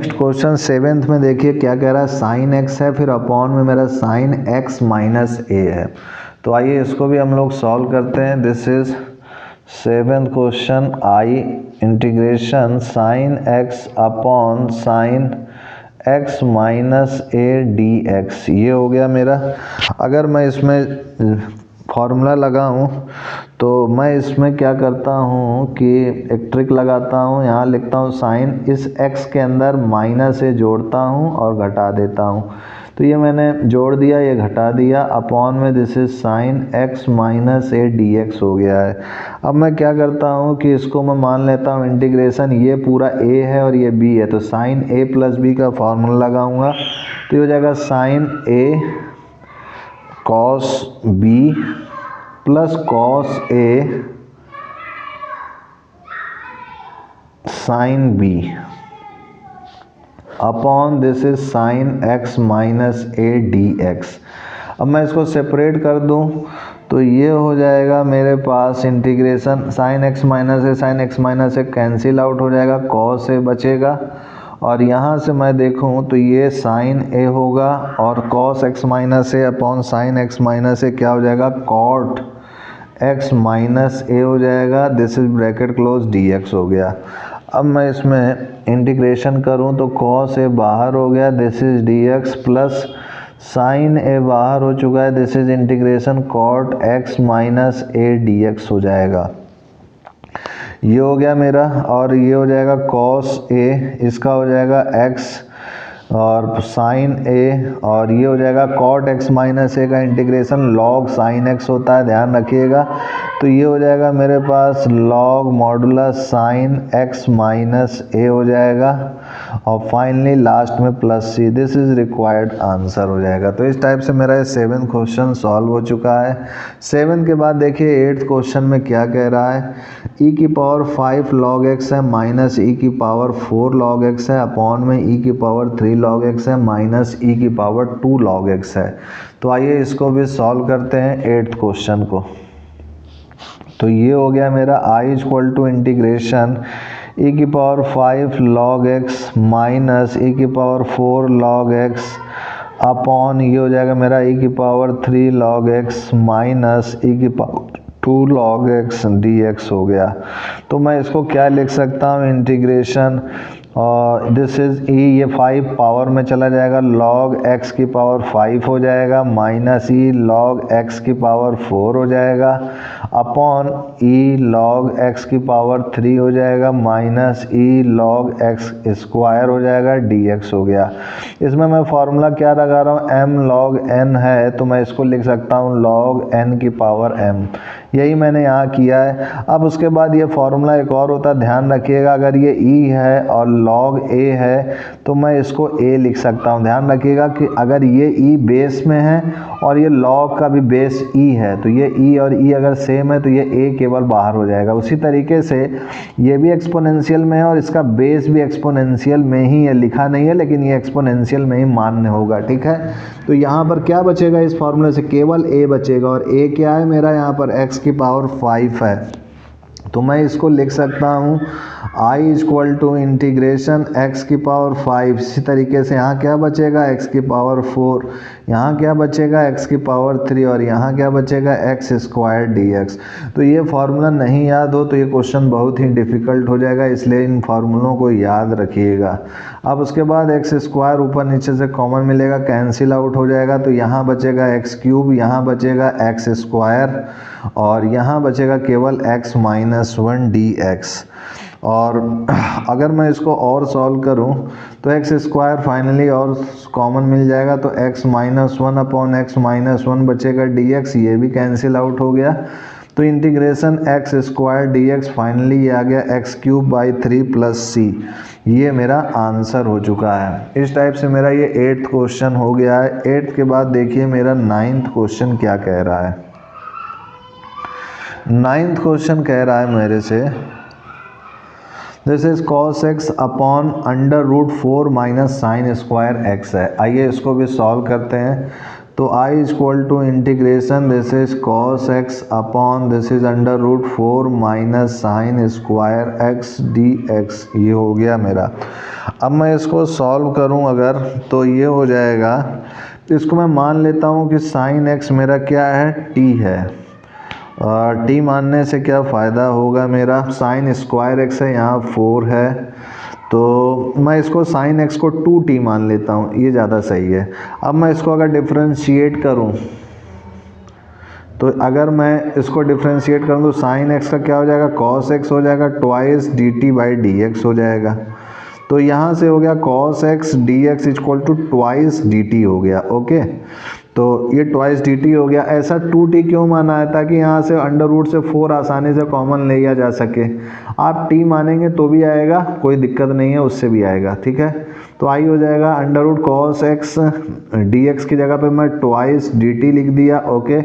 Next question 7th में देखिए क्या कह रहा है, साइन एक्स है, फिर अपॉन में मेरा साइन एक्स माइनस ए है। तो आइए इसको भी हम लोग सॉल्व करते हैं। This is 7th question, I integration sine x upon sine x minus a d x, ये हो गया मेरा। अगर मैं इसमें फॉर्मूला लगाऊं तो मैं इसमें क्या करता हूं कि एक ट्रिक लगाता हूं, यहाँ लिखता हूं साइन, इस x के अंदर माइनस ए जोड़ता हूं और घटा देता हूं। तो ये मैंने जोड़ दिया, ये घटा दिया, अपॉन में this is sign x minus a d x हो गया है। अब मैं क्या करता हूं कि इसको मैं मान लेता हूं इंटीग्रेशन, ये पूरा a है और ये b है, तो साइन a प्लस बी का फॉर्मूला लगाऊंगा। तो ये हो जाएगा sine a cos b plus cos a sine b upon this is sine x minus a d x. अब मैं इसको सेपरेट कर दूं तो ये हो जाएगा मेरे पास इंटीग्रेशन साइन एक्स माइनस ए कैंसिल आउट हो जाएगा, कॉस ए बचेगा, और यहाँ से मैं देखूँ तो ये साइन ए होगा और कॉस एक्स माइनस ए अपॉन साइन एक्स माइनस ए क्या हो जाएगा, कॉट एक्स माइनस ए हो जाएगा। This is bracket close D x हो गया। अब मैं इसमें इंटीग्रेशन करूँ तो कॉस ए बाहर हो गया, this is d x, plus sine a बाहर हो चुका है, this is integration cot x minus a d x हो जाएगा। ये हो गया मेरा, और ये हो जाएगा कॉस ए, इसका हो जाएगा एक्स और साइन ए, और ये हो जाएगा कॉट एक्स माइनस ए का इंटीग्रेशन लॉग साइन एक्स होता है, ध्यान रखिएगा। तो ये हो जाएगा मेरे पास log modulus sine x minus a हो जाएगा, और फाइनली लास्ट में plus c, this is required answer हो जाएगा। तो इस टाइप से मेरा ये 7th क्वेश्चन सॉल्व हो चुका है। 7 के बाद देखिए 8th क्वेश्चन में क्या कह रहा है, e की पावर 5 log x है माइनस e की पावर 4 log x है, अपॉन में e की पावर 3 log x है माइनस e की पावर 2 log x है। तो आइए इसको भी सॉल्व करते हैं 8th क्वेश्चन को। तो ये हो गया मेरा i equal to integration e की power 5 log x minus e की पावर 4 log x अपॉन ये हो जाएगा मेरा e की power 3 log x minus e की पावर 2 log x dx हो गया। तो मैं इसको क्या लिख सकता हूँ, इंटीग्रेशन और दिस इज e, ये 5 पावर में चला जाएगा, log x की पावर 5 हो जाएगा, माइनस e log x की पावर 4 हो जाएगा, अपॉन e log x की पावर 3 हो जाएगा, minus e log x square हो जाएगा, dx हो गया। इसमें मैं फॉर्मूला क्या लगा रहा हूँ, m log n है, तो मैं इसको लिख सकता हूँ log n की पावर m, यही मैंने यहाँ किया है। अब उसके बाद ये फॉर्मूला एक और होता है, ध्यान रखिएगा, अगर ये e है और log a है तो मैं इसको a लिख सकता हूँ। ध्यान रखिएगा कि अगर ये e बेस में है और ये log का भी बेस e है, तो ये e और e अगर सेम है तो ये a केवल बाहर हो जाएगा। उसी तरीके से ये भी एक्सपोनेंशियल में है और इसका बेस भी एक्सपोनेंशियल में ही है, लिखा नहीं है लेकिन ये एक्सपोनेंशियल में ही मान्य होगा, ठीक है। तो यहाँ पर क्या बचेगा, इस फॉर्मूले से केवल a बचेगा, और a क्या है मेरा, यहाँ पर x की पावर 5 है, तो मैं इसको लिख सकता हूँ i equal to integration x की पावर 5। इसी तरीके से यहाँ क्या बचेगा, x की पावर 4, यहाँ क्या बचेगा, x की पावर 3, और यहाँ क्या बचेगा, x स्क्वायर dx। तो ये फार्मूला नहीं याद हो तो ये क्वेश्चन बहुत ही डिफ़िकल्ट हो जाएगा, इसलिए इन फार्मूलों को याद रखिएगा। अब उसके बाद एक्स स्क्वायर ऊपर नीचे से कॉमन मिलेगा, कैंसिल आउट हो जाएगा, तो यहाँ बचेगा एक्स क्यूब, यहाँ बचेगा एक्स स्क्वायर, और यहाँ बचेगा केवल x माइनस 1 dx। और अगर मैं इसको और सॉल्व करूं तो एक्स स्क्वायर फाइनली और कॉमन मिल जाएगा, तो x minus 1 upon x minus 1 बचेगा dx, ये भी कैंसिल आउट हो गया। तो integration x square dx finally ये आ गया x cube by 3 plus c, ये मेरा आंसर हो चुका है। इस टाइप से मेरा ये 8th क्वेश्चन हो गया है। 8th के बाद देखिए मेरा 9th क्वेश्चन क्या कह रहा है। 9th क्वेश्चन कह रहा है मेरे से, this is cos x upon under root 4 minus sine square x है। आइए इसको भी सॉल्व करते हैं। तो I is equal to integration this is cos x upon this is under root 4 minus sine square x d x, ये हो गया मेरा। अब मैं इसको सॉल्व करूं अगर, तो ये हो जाएगा, इसको मैं मान लेता हूं कि साइन एक्स मेरा क्या है, टी है। टी मानने से क्या फ़ायदा होगा मेरा, साइन स्क्वायर एक्स है, यहाँ 4 है, तो मैं इसको साइन एक्स को 2t मान लेता हूँ, ये ज़्यादा सही है। अब मैं इसको अगर डिफ्रेंशिएट करूँ, तो अगर मैं इसको डिफ्रेंशिएट करूँ तो साइन एक्स का क्या हो जाएगा, कॉस एक्स हो जाएगा, twice d t by d x हो जाएगा। तो यहाँ से हो गया cos x d x equal to twice d t हो गया। ओके, तो ये ट्वाइस डी टी हो गया। ऐसा 2t क्यों माना है, ताकि यहाँ से अंडर रूट से 4 आसानी से कॉमन ले लिया जा सके। आप t मानेंगे तो भी आएगा, कोई दिक्कत नहीं है, उससे भी आएगा, ठीक है। तो आई हो जाएगा under root cos x d x की जगह पे मैं ट्वाइस डी टी लिख दिया। ओके,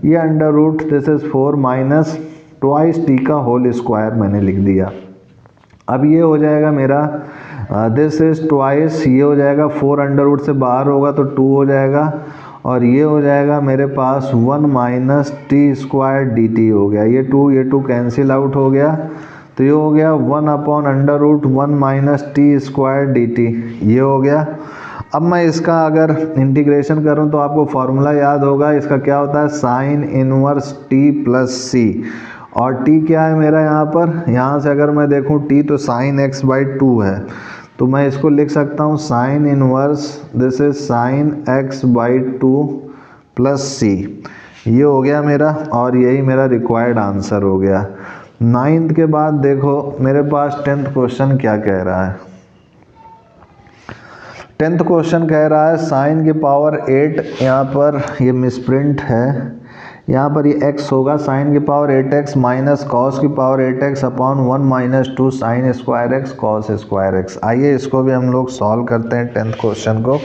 ये under root this is 4 minus twice t का होल स्क्वायर मैंने लिख दिया। अब ये हो जाएगा मेरा दिस इज ट्वाइस, ये हो जाएगा 4 अंडर रूट से बाहर होगा तो 2 हो जाएगा, और ये हो जाएगा मेरे पास 1 minus t square d t हो गया। ये 2 कैंसिल आउट हो गया, तो ये हो गया 1 upon under root 1 minus t square d t, ये हो गया। अब मैं इसका अगर इंटीग्रेशन करूं तो आपको फॉर्मूला याद होगा, इसका क्या होता है, sine inverse T plus c, और t क्या है मेरा यहाँ पर, यहाँ से अगर मैं देखूँ t तो साइन एक्स बाई 2 है, तो मैं इसको लिख सकता हूँ sine inverse this is sine x by 2 plus c, ये हो गया मेरा, और यही मेरा रिक्वायर्ड आंसर हो गया। 9th के बाद देखो मेरे पास 10th क्वेश्चन क्या कह रहा है। 10th क्वेश्चन कह रहा है साइन की पावर 8, यहाँ पर ये मिसप्रिंट है, यहाँ पर ये x होगा, साइन की पावर 8x माइनस कॉस की power 8x upon 1 minus 2 sine square x cos square x. आइए इसको भी हम लोग सॉल्व करते हैं 10th क्वेश्चन को।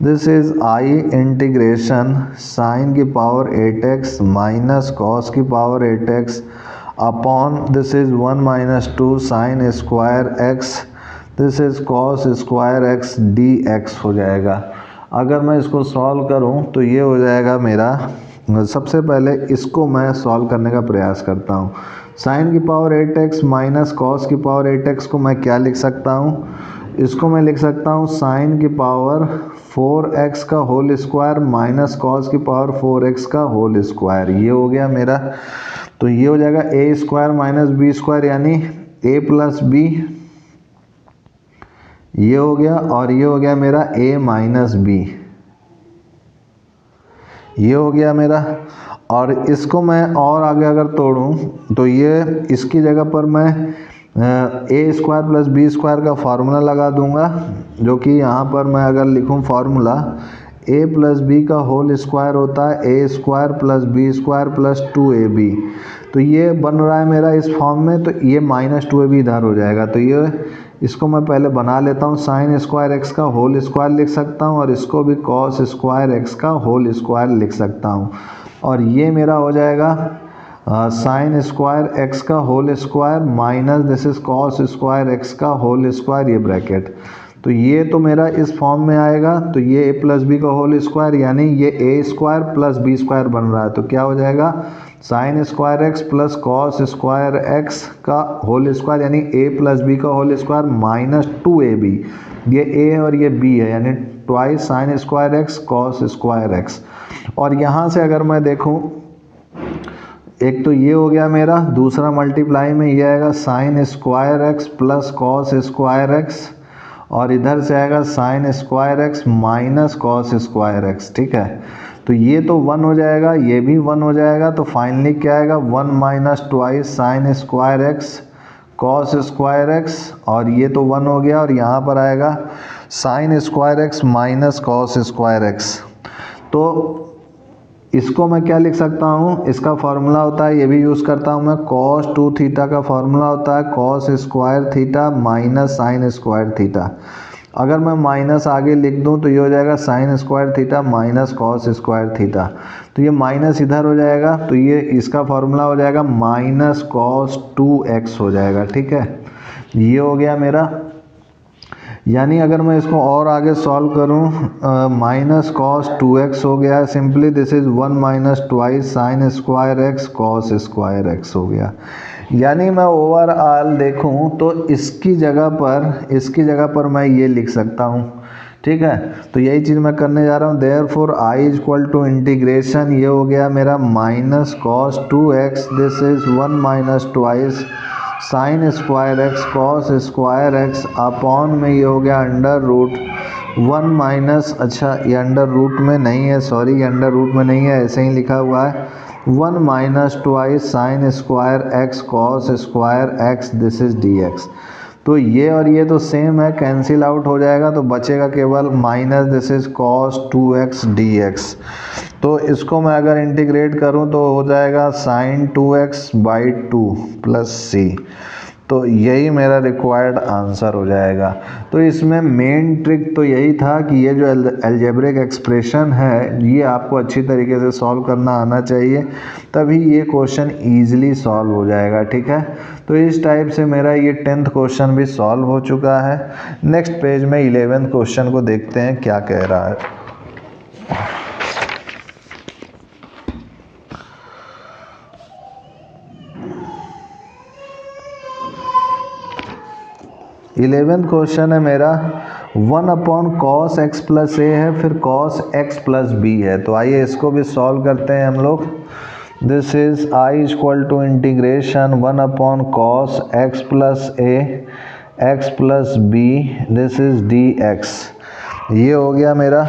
This is I integration sine की पावर 8x माइनस कॉस की power 8x upon this is 1 minus 2 sine square x this is cos square x d x हो जाएगा। अगर मैं इसको सॉल्व करूँ तो ये हो जाएगा मेरा, सबसे पहले इसको मैं सॉल्व करने का प्रयास करता हूँ। साइन की पावर 8x माइनस कॉस की पावर 8x को मैं क्या लिख सकता हूँ, इसको मैं लिख सकता हूँ साइन की पावर 4x का होल स्क्वायर माइनस कॉस की पावर 4x का होल स्क्वायर, ये हो गया मेरा। तो ये हो जाएगा a square minus b square यानी a प्लस बी, ये हो गया, और ये हो गया मेरा a माइनस बी, ये हो गया मेरा। और इसको मैं और आगे अगर तोड़ूं तो ये इसकी जगह पर मैं a square plus b square का फार्मूला लगा दूंगा, जो कि यहाँ पर मैं अगर लिखूं फार्मूला ए प्लस बी का होल स्क्वायर होता है a square plus b square plus 2ab। तो ये बन रहा है मेरा इस फॉर्म में, तो ये माइनस 2ab इधर हो जाएगा। तो ये इसको मैं पहले बना लेता हूँ, साइन स्क्वायर एक्स का होल स्क्वायर लिख सकता हूँ, और इसको भी कॉस स्क्वायर एक्स का होल स्क्वायर लिख सकता हूँ, और ये मेरा हो जाएगा साइन स्क्वायर एक्स का whole square minus this is cos square x का होल स्क्वायर, ये ब्रैकेट। तो ये तो मेरा इस फॉर्म में आएगा, तो ये ए प्लस बी का होल स्क्वायर यानी ये ए स्क्वायर प्लस बी स्क्वायर बन रहा है, तो क्या हो जाएगा sine square x plus cos square x का होल स्क्वायर यानी ए प्लस बी का होल स्क्वायर माइनस 2ab, ये ए और ये बी है यानी twice sine square x cos square x. और यहाँ से अगर मैं देखूँ, एक तो ये हो गया मेरा, दूसरा मल्टीप्लाई में ये आएगा sign square x plus cos square x, और इधर से आएगा sign square x minus cos square x, ठीक है। तो ये तो 1 हो जाएगा, ये भी 1 हो जाएगा, तो फाइनली क्या आएगा 1 minus twice sine square x cos square x, और ये तो 1 हो गया, और यहाँ पर आएगा sign square x minus cos square x. तो इसको मैं क्या लिख सकता हूँ, इसका फार्मूला होता है, ये भी यूज़ करता हूँ मैं, कॉस 2 थीटा का फार्मूला होता है cos square theta minus sine square theta. अगर मैं माइनस आगे लिख दूँ तो ये हो जाएगा sine square theta minus cos square theta, तो ये माइनस इधर हो जाएगा, तो ये इसका फार्मूला हो जाएगा माइनस कॉस 2x हो जाएगा, ठीक है। ये हो गया मेरा। यानी अगर मैं इसको और आगे सॉल्व करूं, माइनस कॉस 2x हो गया, simply this is 1 minus twice sine square x cos square x हो गया। यानी मैं ओवरऑल देखूं तो इसकी जगह पर मैं ये लिख सकता हूं, ठीक है। तो यही चीज़ मैं करने जा रहा हूँ। Therefore I equal to integration, ये हो गया मेरा minus cos 2x, this is 1 minus twice sine square x cos square x upon में ये हो गया अंडर रूट 1 माइनस, अच्छा ये अंडर रूट में नहीं है, सॉरी ये अंडर रूट में नहीं है, ऐसे ही लिखा हुआ है 1 minus twice sine square x cos square x, this is D x. तो ये और ये तो सेम है, कैंसिल आउट हो जाएगा, तो बचेगा केवल minus this is cos 2x dx। तो इसको मैं अगर इंटीग्रेट करूं तो हो जाएगा साइन 2x/2 प्लस सी। तो यही मेरा रिक्वायर्ड आंसर हो जाएगा। तो इसमें मेन ट्रिक तो यही था कि ये जो अलजेब्रिक एक्सप्रेशन है ये आपको अच्छी तरीके से सॉल्व करना आना चाहिए, तभी ये क्वेश्चन ईजिली सॉल्व हो जाएगा, ठीक है। तो इस टाइप से मेरा ये 10th क्वेश्चन भी सॉल्व हो चुका है। नेक्स्ट पेज में 11th क्वेश्चन को देखते हैं क्या कह रहा है। इलेवेंथ क्वेश्चन है मेरा 1 अपॉन कॉस एक्स प्लस ए है, फिर कॉस एक्स प्लस बी है। तो आइए इसको भी सॉल्व करते हैं हम लोग। This is I equal to integration 1 upon cos x plus a x plus b, this is d x. ये हो गया मेरा।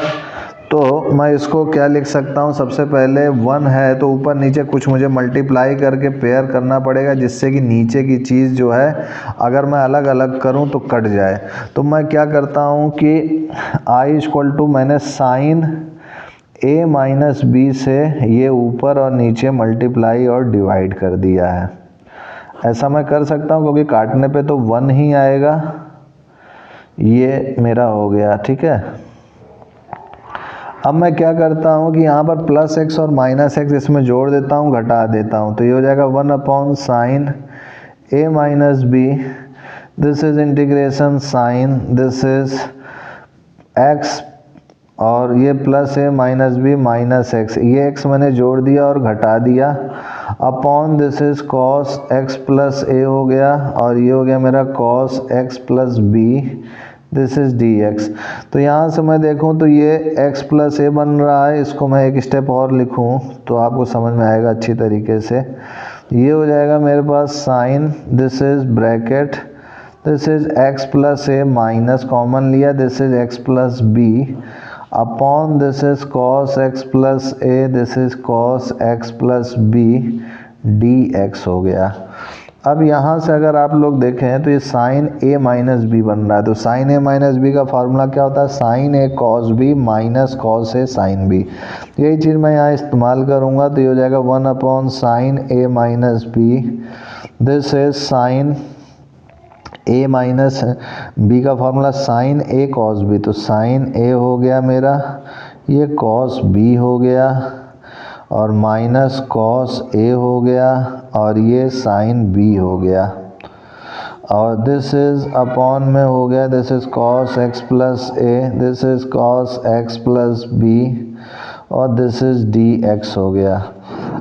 तो मैं इसको क्या लिख सकता हूँ, सबसे पहले 1 है तो ऊपर नीचे कुछ मुझे मल्टीप्लाई करके पेयर करना पड़ेगा, जिससे कि नीचे की चीज़ जो है अगर मैं अलग अलग करूँ तो कट जाए। तो मैं क्या करता हूँ कि आई इक्वल टू मैंने साइन ए माइनस बी से ये ऊपर और नीचे मल्टीप्लाई और डिवाइड कर दिया है। ऐसा मैं कर सकता हूँ क्योंकि काटने पे तो 1 ही आएगा। ये मेरा हो गया, ठीक है। अब मैं क्या करता हूँ कि यहाँ पर प्लस एक्स और माइनस एक्स इसमें जोड़ देता हूँ, घटा देता हूँ। तो ये हो जाएगा 1 upon sine a minus b, this is integration sine this is x, और ये plus a minus b minus x, ये एक्स मैंने जोड़ दिया और घटा दिया, upon this is cos x plus a हो गया, और ये हो गया मेरा cos x plus b, this is d x. तो यहाँ से मैं देखूँ तो ये x प्लस ए बन रहा है, इसको मैं एक स्टेप और लिखूँ तो आपको समझ में आएगा अच्छी तरीके से। ये हो जाएगा मेरे पास sine this is bracket this is x plus a minus common लिया, this is x plus b, upon this is cos x plus a, this is cos x plus b d x हो गया। अब यहाँ से अगर आप लोग देखें तो ये साइन ए माइनस बी बन रहा है। तो साइन ए माइनस बी का फार्मूला क्या होता है, sign a cos B minus cos a sine B. यही चीज़ मैं यहाँ इस्तेमाल करूँगा। तो ये हो जाएगा 1 upon sine a minus b, this is sine a minus b का formula sine a cos b, तो साइन ए हो गया मेरा, ये कॉस बी हो गया, और माइनस कॉस ए हो गया, और ये साइन बी हो गया, और दिस इज अपॉन में हो गया this is cos x plus a, this is cos x plus b, और दिस इज डी एक्स हो गया।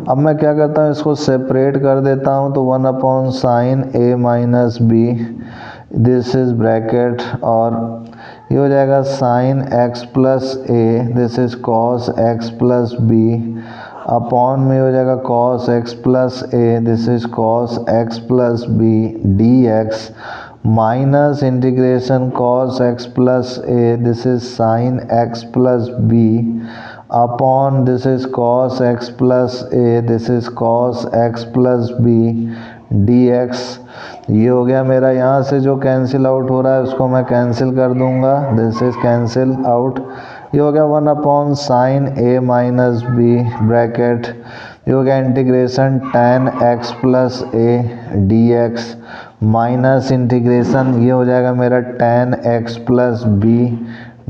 अब मैं क्या करता हूँ, इसको सेपरेट कर देता हूँ। तो 1 upon sine a minus b, this is bracket, और ये हो जाएगा sine x plus a, this is cos x plus b, upon में हो जाएगा cos x plus a, this is cos x plus b d x, minus integration cos x plus a, this is sine x plus b, upon this is cos x plus a, this is cos x plus b d x. ये हो गया मेरा। यहाँ से जो cancel out हो रहा है उसको मैं कैंसिल कर दूंगा, दिस इज कैंसिल आउट। ये हो गया 1 upon sine a minus b bracket, ये हो गया integration tan x plus a d x, minus integration ये हो जाएगा मेरा tan x plus b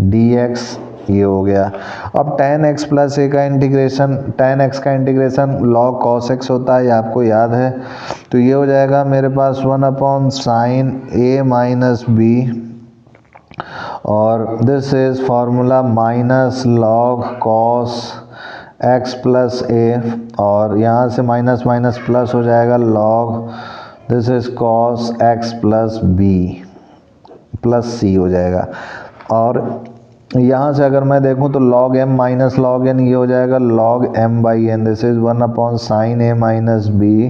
d x, ये हो गया। अब tan x प्लस ए का इंटीग्रेशन, tan x का इंटीग्रेशन log cos x होता है, ये आपको याद है। तो ये हो जाएगा मेरे पास 1 upon sine a minus b और this is formula minus log cos x plus a, और यहाँ से माइनस माइनस प्लस हो जाएगा log this is cos x plus b plus c हो जाएगा। और यहाँ से अगर मैं देखूँ तो log m minus log n, ये हो जाएगा log m by n, this is 1 upon sine a minus b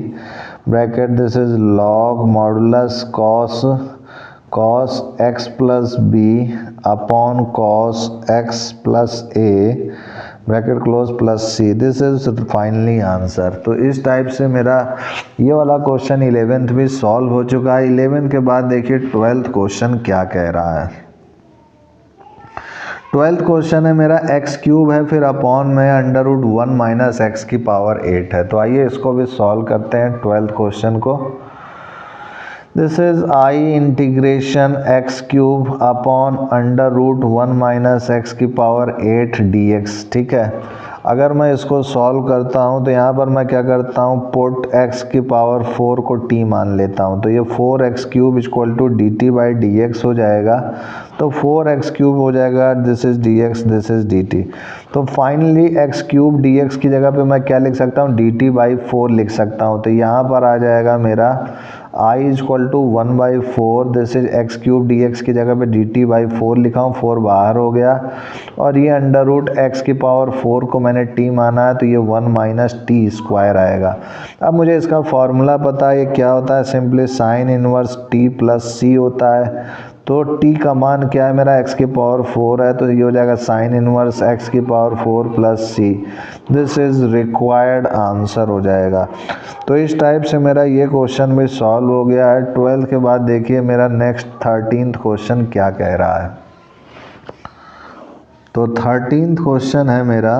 bracket this is log modulus cos x plus b upon cos x plus a bracket close plus c, this is finally answer. तो इस type से मेरा ये वाला question 11th भी solve हो चुका है। 11th के बाद देखिए 12th क्वेश्चन क्या कह रहा है। 12th क्वेश्चन है मेरा एक्स क्यूब है, फिर अपॉन में अंडर रूट 1 माइनस एक्स की पावर 8 है। तो आइए इसको भी सॉल्व करते हैं 12th क्वेश्चन को। This is I integration x cube upon under root 1 minus x की पावर 8 dx, ठीक है। अगर मैं इसको सॉल्व करता हूँ तो यहाँ पर मैं क्या करता हूँ, पुट x की पावर 4 को t मान लेता हूँ, तो ये 4x cube equal to d t by d x हो जाएगा। तो 4x क्यूब हो जाएगा, this is dx, this is dt। तो फाइनली x क्यूब dx की जगह पे मैं क्या लिख सकता हूँ, dt बाई 4 लिख सकता हूँ। तो यहाँ पर आ जाएगा मेरा i equal to 1 by 4, this is x cube d x की जगह पे डी टी बाई 4 लिखा हूँ, 4 बाहर हो गया, और ये अंडर रूट एक्स की पावर 4 को मैंने t माना है, तो ये 1 माइनस टी स्क्वायर आएगा। अब मुझे इसका फॉर्मूला पता है, ये क्या होता है, simply sine inverse t plus c होता है। तो t का मान क्या है मेरा, x की पावर 4 है, तो ये हो जाएगा साइन इनवर्स x की power 4 plus c, this is required answer हो जाएगा। तो इस टाइप से मेरा ये क्वेश्चन भी सॉल्व हो गया है। 12th के बाद देखिए मेरा नेक्स्ट 13th क्वेश्चन क्या कह रहा है। तो 13th क्वेश्चन है मेरा,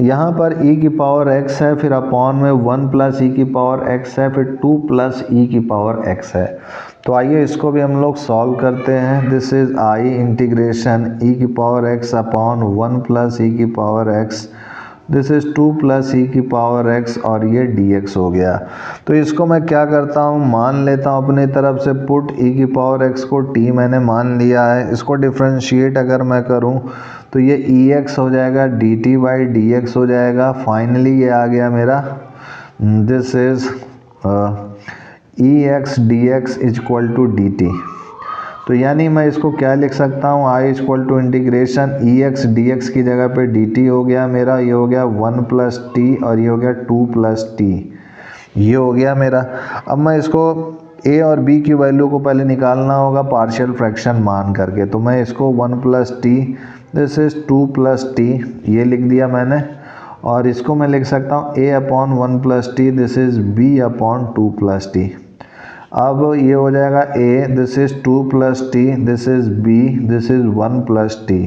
यहाँ पर e की पावर x है, फिर अपॉन में 1 प्लस ई की पावर x है, फिर 2 प्लस ई की पावर x है। तो आइए इसको भी हम लोग सॉल्व करते हैं। This is I integration e की power x upon 1 plus e की power x, this is 2 plus e की पावर x, और ये dx हो गया। तो इसको मैं क्या करता हूँ, मान लेता हूँ अपनी तरफ से, पुट e की पावर x को t मैंने मान लिया है। इसको डिफ्रेंशिएट अगर मैं करूँ तो ये ex हो जाएगा, dt बाई dx हो जाएगा। फाइनली ये आ गया मेरा, this is ex dx is equal to dt। तो यानी मैं इसको क्या लिख सकता हूँ, i equal to integration ex dx की जगह पे dt हो गया मेरा, ये हो गया 1 प्लस टी, और ये हो गया 2 प्लस टी, ये हो गया मेरा। अब मैं इसको a और b की वैल्यू को पहले निकालना होगा पार्शियल फ्रैक्शन मान करके। तो मैं इसको 1 plus t, this is 2 plus T, ये लिख दिया मैंने, और इसको मैं लिख सकता हूँ a upon 1 plus t, this is b upon 2 plus t. अब ये हो जाएगा a, this is 2 plus t, this is b, this is 1 plus t.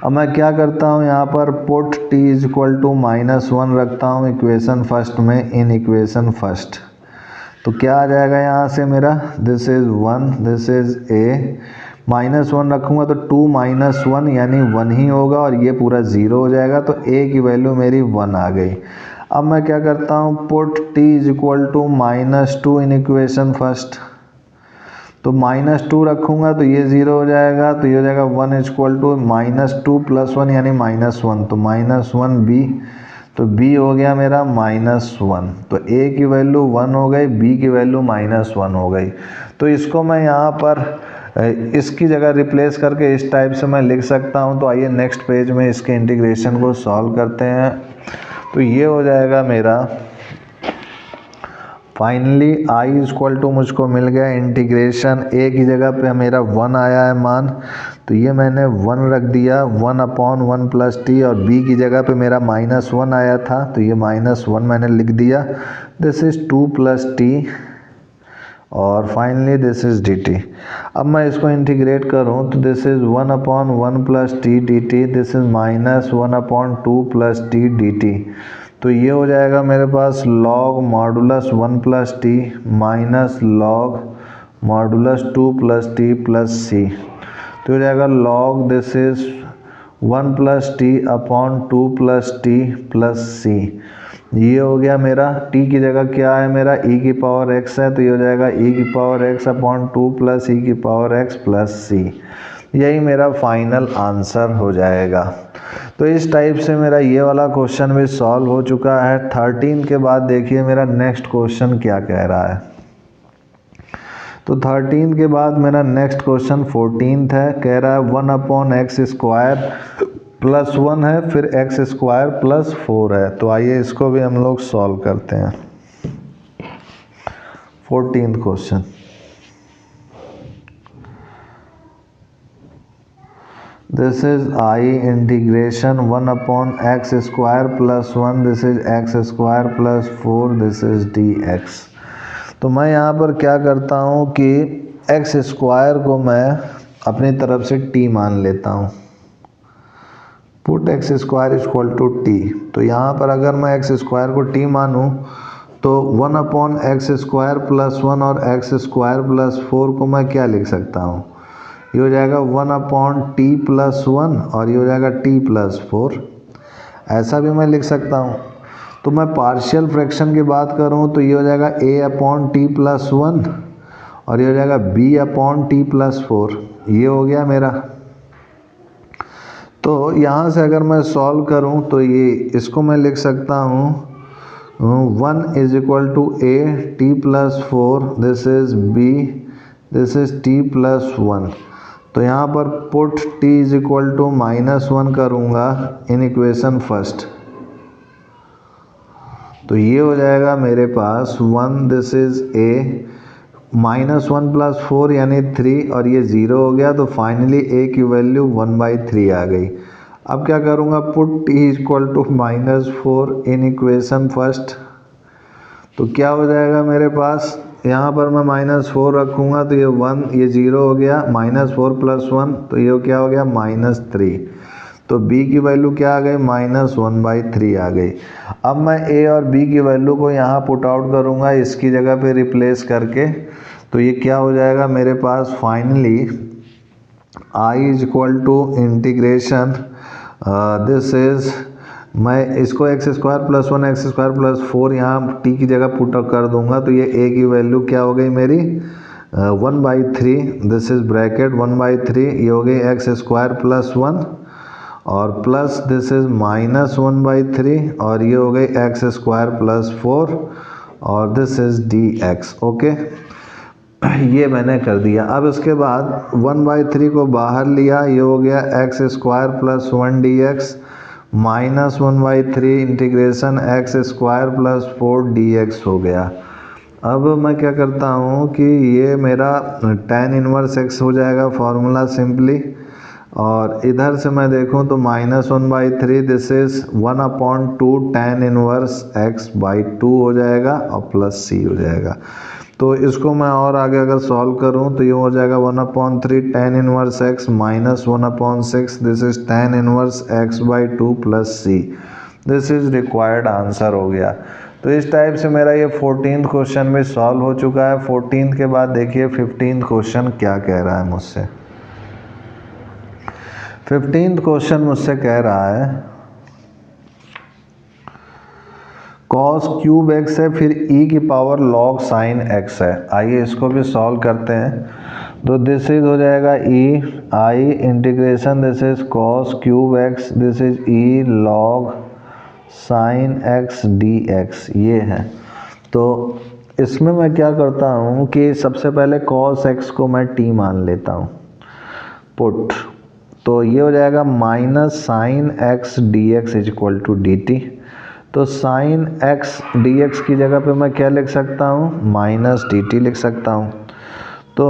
अब मैं क्या करता हूँ, यहाँ पर put t is equal to -1 रखता हूँ इक्वेशन फर्स्ट में, इन इक्वेशन फर्स्ट। तो क्या आ जाएगा यहाँ से मेरा, this is 1, this is a, -1 रखूँगा तो 2 माइनस 1 यानी 1 ही होगा, और ये पूरा 0 हो जाएगा। तो a की वैल्यू मेरी 1 आ गई। अब मैं क्या करता हूँ, put t is equal to -2 in equation first. तो -2 रखूँगा तो ये 0 हो जाएगा, तो ये हो जाएगा 1 इज इक्वल टू -2 प्लस 1 यानी -1, तो -1b, तो b हो गया मेरा -1। तो a की वैल्यू 1 हो गई, b की वैल्यू -1 हो गई। तो इसको मैं यहाँ पर इसकी जगह रिप्लेस करके इस टाइप से मैं लिख सकता हूँ। तो आइए नेक्स्ट पेज में इसके इंटीग्रेशन को सॉल्व करते हैं। तो ये हो जाएगा मेरा, फाइनली i इक्वल टू मुझको मिल गया इंटीग्रेशन, a की जगह पे मेरा 1 आया है मान, तो ये मैंने 1 रख दिया, 1 अपॉन 1 प्लस टी, और b की जगह पे मेरा -1 आया था, तो ये -1 मैंने लिख दिया, दिस इज़ 2 प्लस टी, और फाइनली दिस इज़ dt। अब मैं इसको इंटीग्रेट करूँ तो this is 1 upon 1 plus t dt, this is -1 upon 2 plus t dt। तो ये हो जाएगा मेरे पास log modulus 1 plus t minus log modulus 2 plus t plus c. तो हो जाएगा log this is 1 plus t upon 2 plus t plus c. ये हो गया मेरा, t की जगह क्या है मेरा e की पावर x है, तो ये हो जाएगा e की power x upon 2 plus e की पावर x प्लस c। यही मेरा फाइनल आंसर हो जाएगा। तो इस टाइप से मेरा ये वाला क्वेश्चन भी सॉल्व हो चुका है। 13 के बाद देखिए मेरा नेक्स्ट क्वेश्चन क्या कह रहा है। तो 13 के बाद मेरा नेक्स्ट क्वेश्चन 14th है, कह रहा है 1 अपॉन एक्स स्क्वायर प्लस 1 है, फिर एक्स स्क्वायर प्लस 4 है। तो आइए इसको भी हम लोग सॉल्व करते हैं। 14th question, this is I integration 1 upon x square plus 1, this is x square plus 4, this is d x. तो मैं यहाँ पर क्या करता हूँ कि एक्स स्क्वायर को मैं अपनी तरफ से t मान लेता हूँ, put x square equal to t. तो यहाँ पर अगर मैं एक्स स्क्वायर को t मानूँ तो 1 अपॉन एक्स स्क्वायर प्लस 1 और एक्स स्क्वायर प्लस 4 को मैं क्या लिख सकता हूँ, ये हो जाएगा 1 अपॉन टी प्लस 1 और ये हो जाएगा t प्लस 4। ऐसा भी मैं लिख सकता हूँ। तो मैं पार्शियल फ्रैक्शन की बात करूँ तो ये हो जाएगा a अपॉन टी प्लस 1 और ये हो जाएगा b अपॉन टी प्लस 4। ये हो गया मेरा। तो यहाँ से अगर मैं सॉल्व करूँ तो ये इसको मैं लिख सकता हूँ 1 is equal to a t plus 4, this is b, this is t plus 1। तो यहाँ पर put t is equal to -1 करूँगा इन इक्वेशन फर्स्ट। तो ये हो जाएगा मेरे पास 1, दिस इज a, -1 प्लस 4 यानी 3 और ये 0 हो गया। तो फाइनली a की वैल्यू 1/3 आ गई। अब क्या करूँगा, put t equal to -4 in equation first. तो क्या हो जाएगा मेरे पास, यहाँ पर मैं -4 रखूँगा तो ये 1, ये 0 हो गया, -4 प्लस 1 तो ये क्या हो गया -3। तो b की वैल्यू क्या आ गई, -1/3 आ गई। अब मैं a और b की वैल्यू को यहाँ पुट आउट करूँगा इसकी जगह पे रिप्लेस करके। तो ये क्या हो जाएगा मेरे पास finally i is equal to integration this is, मैं इसको x square plus 1 x square plus 4 यहाँ t की जगह पुट कर दूंगा। तो ये a की वैल्यू क्या हो गई मेरी 1/3, दिस इज ब्रैकेट 1/3, ये हो गई एक्स स्क्वायर प्लस 1 और प्लस दिस इज -1/3 और ये हो गई एक्स स्क्वायर प्लस 4 और this is d x. Okay, ये मैंने कर दिया। अब इसके बाद 1/3 को बाहर लिया, ये हो गया x square plus 1 D x -1/3 integration x square plus 4 D x हो गया। अब मैं क्या करता हूँ कि ये मेरा tan इनवर्स x हो जाएगा फॉर्मूला सिंपली, और इधर से मैं देखूं तो -1/3 this is 1/2 tan inverse x/2 हो जाएगा और प्लस c हो जाएगा। तो इसको मैं और आगे अगर सॉल्व करूं तो ये हो जाएगा 1/3 tan inverse x minus 1/6, this is tan inverse x/2 plus c। This is required answer हो गया। तो इस टाइप से मेरा ये 14th क्वेश्चन भी सॉल्व हो चुका है। 14th के बाद देखिए 15th क्वेश्चन क्या कह रहा है मुझसे। 15th क्वेश्चन मुझसे कह रहा है cos क्यूब x है, फिर e की पावर log sin x है। आइए इसको भी सॉल्व करते हैं। तो दिस इज हो जाएगा e i integration this is cos cube x, this is e log sin x dx, ये है। तो इसमें मैं क्या करता हूँ कि सबसे पहले cos x को मैं t मान लेता हूँ, पुट। तो ये हो जाएगा minus sine x d x is equal to d t. तो साइन एक्स डी एक्स की जगह पे मैं क्या लिख सकता हूँ, माइनस डी टी लिख सकता हूँ। तो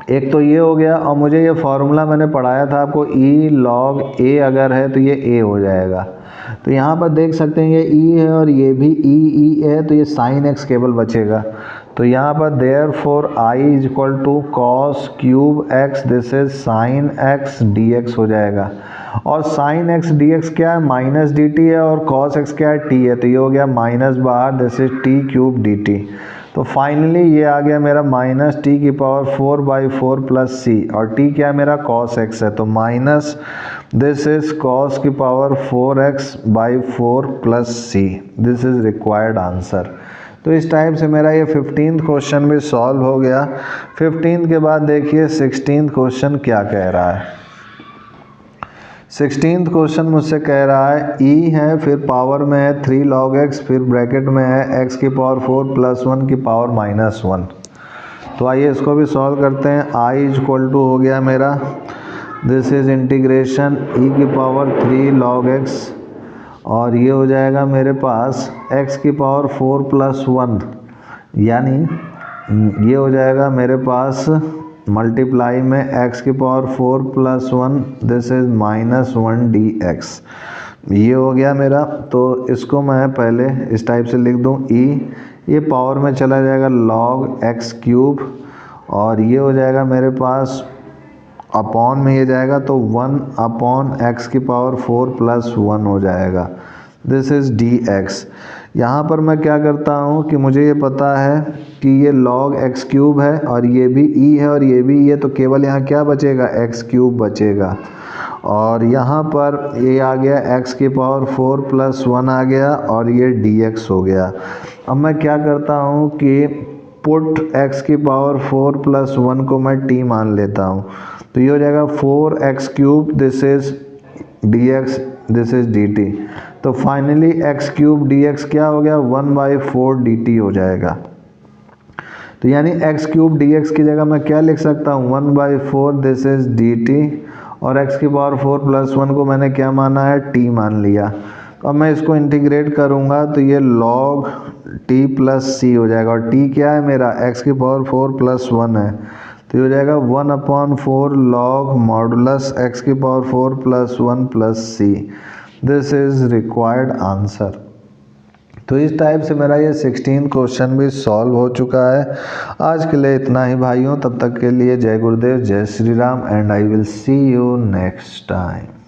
एक तो ये हो गया, और मुझे ये फॉर्मूला मैंने पढ़ाया था आपको, ई लॉग ए अगर है तो ये ए हो जाएगा। तो यहाँ पर देख सकते हैं ये ई है और ये भी ई है, तो ये साइन एक्स केवल बचेगा। तो यहाँ पर therefore I is equal to cos cube x, this is sine x d x हो जाएगा। और साइन एक्स डी एक्स क्या है, -dt है, और कॉस एक्स क्या है, t है। तो ये हो गया माइनस बाहर, this is t cube dt। तो फाइनली ये आ गया मेरा माइनस टी की पावर 4/4 प्लस सी, और टी क्या है मेरा cos x है, तो माइनस दिस इज cos की power 4x/4 plus c, this is required answer. तो इस टाइप से मेरा ये 15th क्वेश्चन भी सॉल्व हो गया। 15th के बाद देखिए 16th क्वेश्चन क्या कह रहा है। 16th क्वेश्चन मुझसे कह रहा है e है, फिर पावर में है 3 log x, फिर ब्रैकेट में है x की पावर 4 प्लस 1 की पावर -1। तो आइए इसको भी सॉल्व करते हैं। i इक्वल टू हो गया मेरा, दिस इज इंटीग्रेशन e की पावर 3 log x, और ये हो जाएगा मेरे पास x की पावर 4 प्लस 1, यानी ये हो जाएगा मेरे पास मल्टीप्लाई में x की power 4 plus 1, this is -1 dx। ये हो गया मेरा। तो इसको मैं पहले इस टाइप से लिख दूँ, e ये पावर में चला जाएगा log x क्यूब, और ये हो जाएगा मेरे पास अपॉन में ये जाएगा तो 1/x की पावर 4 प्लस 1 हो जाएगा, दिस इज dx। यहाँ पर मैं क्या करता हूँ कि मुझे ये पता है कि ये log x क्यूब है और ये भी e है और ये भी e है, तो केवल यहाँ क्या बचेगा, x क्यूब बचेगा, और यहाँ पर ये आ गया x की पावर 4 प्लस 1 आ गया, और ये dx हो गया। अब मैं क्या करता हूँ कि पुट x की पावर 4 प्लस 1 को मैं t मान लेता हूँ, तो ये हो जाएगा 4x cube, this is dx, this is dt। तो फाइनली x क्यूब dx क्या हो गया, 1/4 dt हो जाएगा। तो यानी x क्यूब dx की जगह मैं क्या लिख सकता हूँ, 1/4 दिस इज dt, और x की पावर 4 प्लस 1 को मैंने क्या माना है, t मान लिया। तो अब मैं इसको इंटीग्रेट करूँगा तो ये log t प्लस c हो जाएगा, और t क्या है मेरा, x की पावर 4 प्लस 1 है, तो ये हो जाएगा 1/4 log मॉडुलस x की power 4 plus 1 plus c, this is required answer. तो इस टाइप से मेरा ये 16 क्वेश्चन भी सॉल्व हो चुका है। आज के लिए इतना ही भाइयों, तब तक के लिए जय गुरुदेव, जय Shri Ram, and I will see you next time.